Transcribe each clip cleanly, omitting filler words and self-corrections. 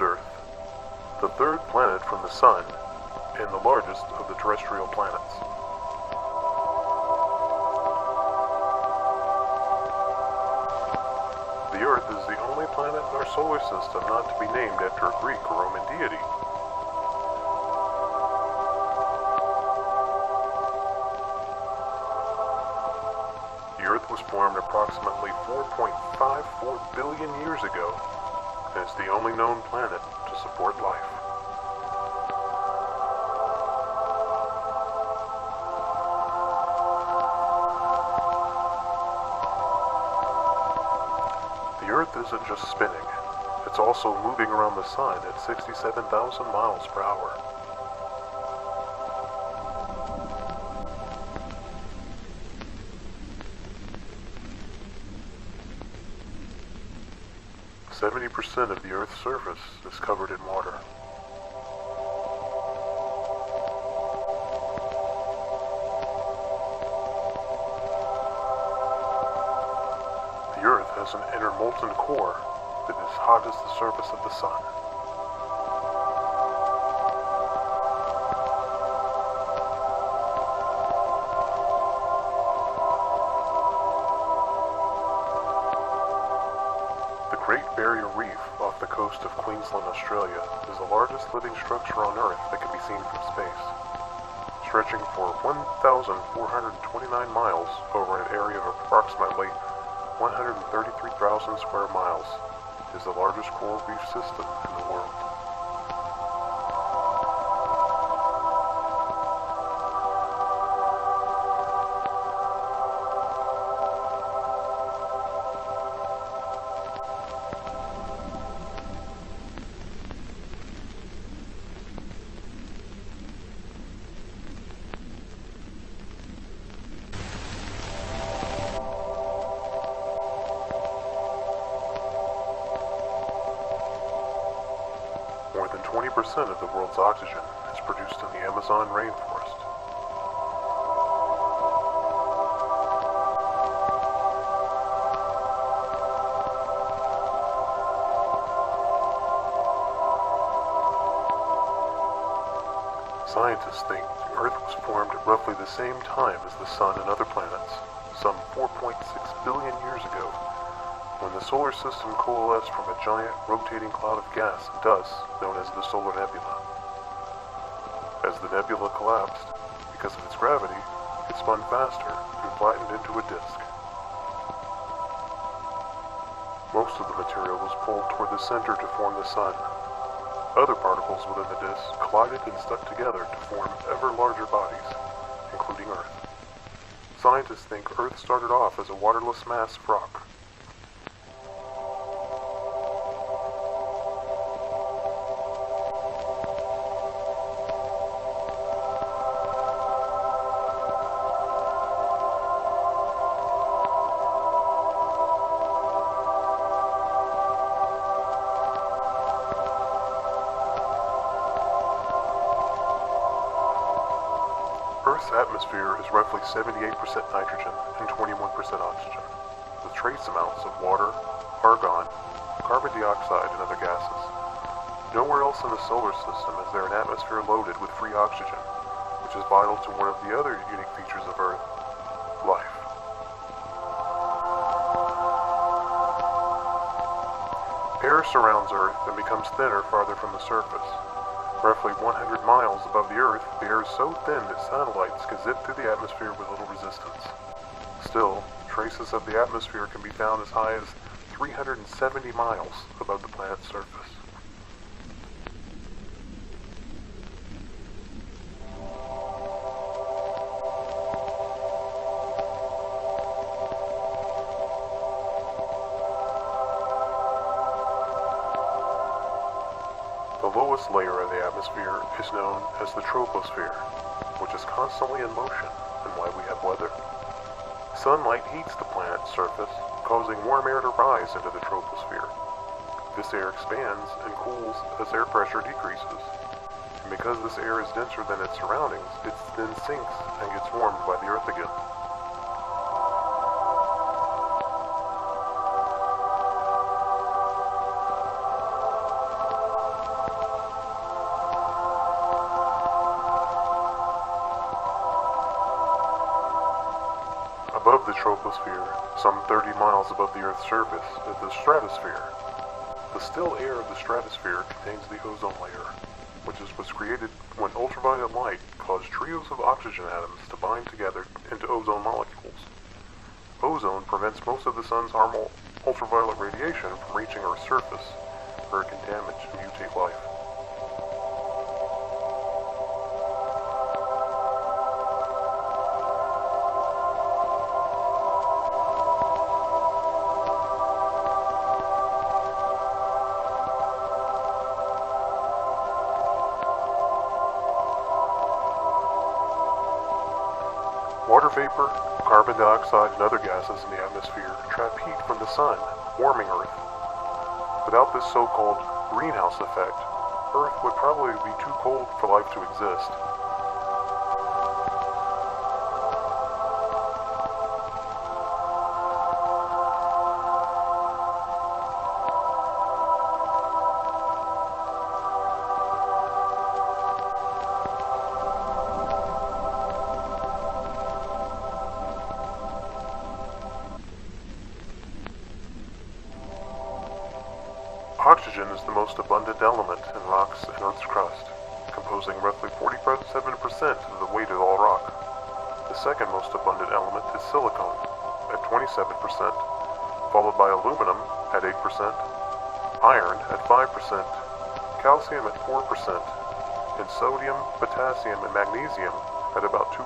Earth, the third planet from the Sun, and the largest of the terrestrial planets. The Earth is the only planet in our solar system not to be named after a Greek or Roman deity. The Earth was formed approximately 4.54 billion years ago, and is the only known planet to support life. The Earth isn't just spinning, it's also moving around the Sun at 67,000 miles per hour. Seventy percent of the Earth's surface is covered in water. The Earth has an inner molten core that is hot as the surface of the Sun. The Great Barrier Reef off the coast of Queensland, Australia, is the largest living structure on Earth that can be seen from space. Stretching for 1,429 miles over an area of approximately 133,000 square miles, is the largest coral reef system in the world. More than 20% of the world's oxygen is produced in the Amazon rainforest. Scientists think the Earth was formed at roughly the same time as the Sun and other planets, some 4.6 billion years ago, when the solar system coalesced from a giant rotating cloud of gas and dust known as the Solar Nebula. As the nebula collapsed, because of its gravity, it spun faster and flattened into a disk. Most of the material was pulled toward the center to form the Sun. Other particles within the disk collided and stuck together to form ever larger bodies, including Earth. Scientists think Earth started off as a waterless mass of rock. Earth's atmosphere is roughly 78% nitrogen and 21% oxygen, with trace amounts of water, argon, carbon dioxide, and other gases. Nowhere else in the solar system is there an atmosphere loaded with free oxygen, which is vital to one of the other unique features of Earth, life. Air surrounds Earth and becomes thinner farther from the surface. Roughly 100 miles above the Earth, the air is so thin that satellites can zip through the atmosphere with little resistance. Still, traces of the atmosphere can be found as high as 370 miles above the planet's surface. The lowest layer of the atmosphere is known as the Troposphere, which is constantly in motion and why we have weather. Sunlight heats the planet's surface, causing warm air to rise into the troposphere. This air expands and cools as air pressure decreases. And because this air is denser than its surroundings, it then sinks and gets warmed by the Earth again. above the troposphere, some 30 miles above the Earth's surface, is the stratosphere. The still air of the stratosphere contains the ozone layer, which was created when ultraviolet light caused trios of oxygen atoms to bind together into ozone molecules. Ozone prevents most of the sun's harmful ultraviolet radiation from reaching Earth's surface, where it can damage and mutate life. Water vapor, carbon dioxide, and other gases in the atmosphere trap heat from the sun, warming Earth. Without this so-called greenhouse effect, Earth would probably be too cold for life to exist. Oxygen is the most abundant element in rocks and Earth's crust, composing roughly 47% of the weight of all rock. The second most abundant element is silicon, at 27%, followed by aluminum at 8%, iron at 5%, calcium at 4%, and sodium, potassium, and magnesium at about 2%.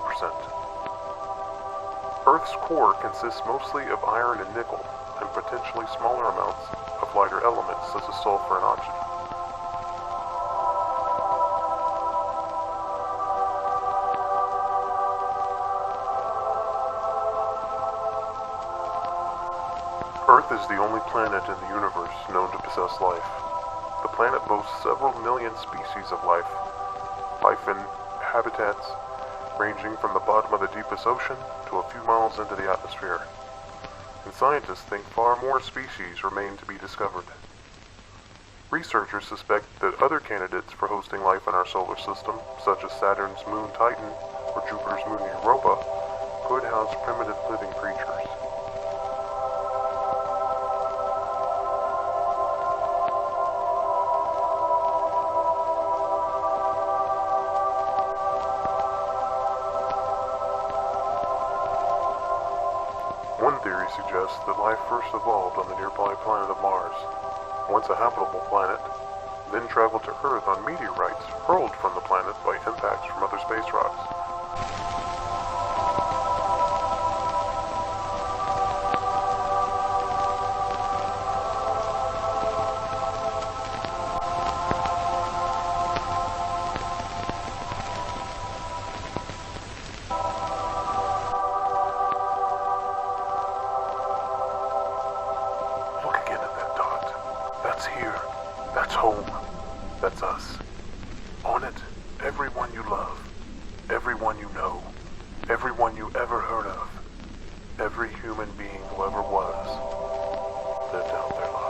Earth's core consists mostly of iron and nickel, and potentially smaller amounts of lighter elements such as sulfur and oxygen. Earth is the only planet in the universe known to possess life. The planet boasts several million species of life in habitats ranging from the bottom of the deepest ocean to a few miles into the atmosphere. And scientists think far more species remain to be discovered. Researchers suspect that other candidates for hosting life in our solar system, such as Saturn's moon Titan or Jupiter's moon Europa, could house primitive living creatures. One theory suggests that life first evolved on the nearby planet of Mars, once a habitable planet, then traveled to Earth on meteorites hurled from the planet by impacts from other space rocks. Look again at that dot. That's here. That's home. That's us. On it, everyone you love, everyone you know, everyone you ever heard of, every human being who ever was, lived out their lives.